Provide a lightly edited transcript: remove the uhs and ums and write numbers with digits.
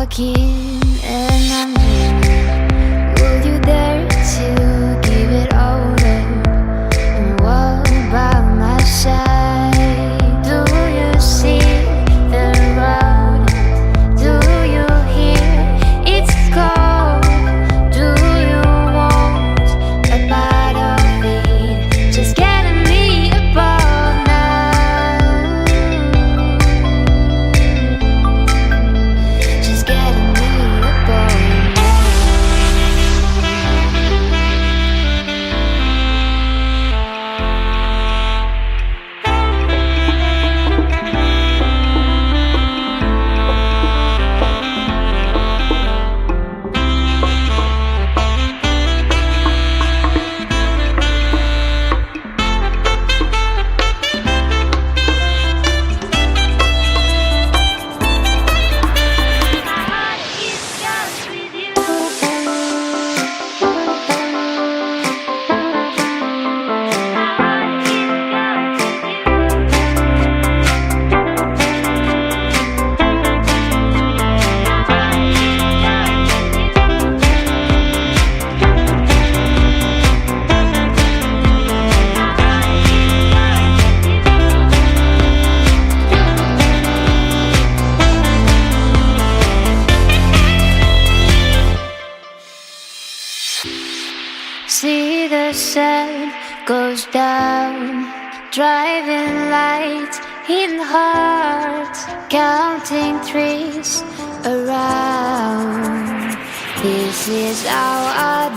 walking and I'm dreaming. Will you dare to give it all up and walk by my side? Do you see the road? Do you hear its call? Do you want a part of it? Just getting me above now. Just getting me above now. See the sun goes down, driving lights in hearts, counting trees around. This is how I